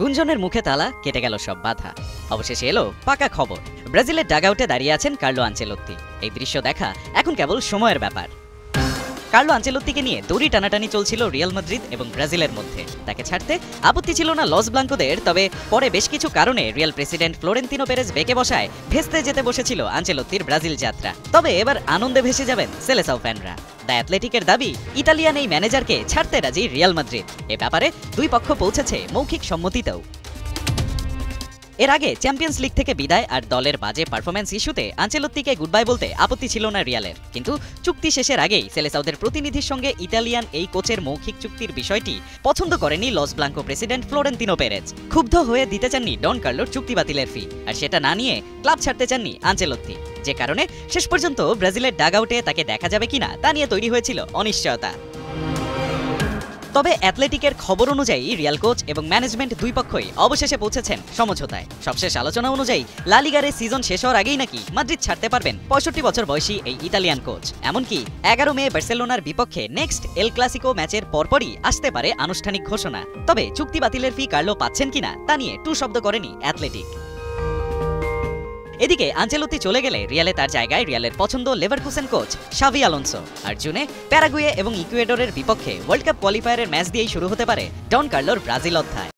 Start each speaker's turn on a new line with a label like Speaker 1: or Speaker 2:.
Speaker 1: গুঞ্জনের মুখে তালা, কেটে গেল সব বাধা। অবশেষে এলো পাকা খবর, ব্রাজিলের ডাগআউটে দাঁড়িয়ে আছেন কার্লো আনচেলোত্তি। এই দৃশ্য দেখা এখন কেবল সময়ের ব্যাপার। কার্লো আনচেলোত্তিকে নিয়ে দড়ি টানাটানি চলছিল রিয়াল মাদ্রিদ এবং ব্রাজিলের মধ্যে। তাকে ছাড়তে আপত্তি ছিল না লস ব্লাঙ্কোদের, তবে পরে বেশ কিছু কারণে রিয়াল প্রেসিডেন্ট ফ্লোরেন্তিনো পেরেজ বেঁকে বসায় ভেস্তে যেতে বসেছিল আনচেলোত্তির ব্রাজিল যাত্রা। তবে এবার আনন্দে ভেসে যাবেন সেলেসাও ফ্যানরা। দ্য অ্যাথলেটিকের দাবি, ইতালিয়ান এই ম্যানেজারকে ছাড়তে রাজি রিয়াল মাদ্রিদ। এ ব্যাপারে দুই পক্ষ পৌঁছেছে মৌখিক সম্মতিতেও। এর আগে চ্যাম্পিয়ন্স লিগ থেকে বিদায় আর দলের বাজে পারফরম্যান্স ইস্যুতে আনচেলোত্তিকে গুডবাই বলতে আপত্তি ছিল না রিয়ালের। কিন্তু চুক্তি শেষের আগেই সেলেসাওদের প্রতিনিধির সঙ্গে ইতালিয়ান এই কোচের মৌখিক চুক্তির বিষয়টি পছন্দ করেনি Los Blancos president Florentino Perez. ক্ষুব্ধ হয়ে দিতে চাননি ডন কার্লোর চুক্তি বাতিলের ফি, আর সেটা না নিয়ে ক্লাব ছাড়তে চাননি আনচেলোত্তি। যে কারণে শেষ পর্যন্ত ব্রাজিলের ডাগআউটে তাকে দেখা যাবে কিনা তা নিয়ে তৈরি হয়েছিল অনিশ্চয়তা। তবে অ্যাথলেটিকের খবর অনুযায়ী রিয়াল কোচ এবং ম্যানেজমেন্ট দুই পক্ষই অবশেষে পৌঁছেছেন সমঝোতায়। সবশেষ আলোচনা অনুযায়ী লা লিগার সিজন শেষ হওয়ার আগেই নাকি মাদ্রিদ ছাড়তে পারবেন ৬৫ বছর বয়সী এই ইতালিয়ান কোচ। এমনকি ১১ মে বার্সেলোনার বিপক্ষে নেক্সট এল ক্লাসিকো ম্যাচের পরপরই আসতে পারে আনুষ্ঠানিক ঘোষণা। তবে চুক্তি বাতিলের ফি কার্লো পাচ্ছেন কিনা তা নিয়ে টু শব্দ করেনি অ্যাথলেটিক। এদিকে আনচেলোত্তি চলে গেলে রিয়ালে তার জায়গায় রিয়ালের পছন্দ লেভারকুসেন কোচ শাভি আলোনসো। আর জুনে প্যারাগুয়ে এবং ইকুয়েডরের বিপক্ষে ওয়ার্ল্ড কাপ কোয়ালিফায়ারের ম্যাচ দিয়েই শুরু হতে পারে ডন কার্লোর ব্রাজিল অধ্যায়।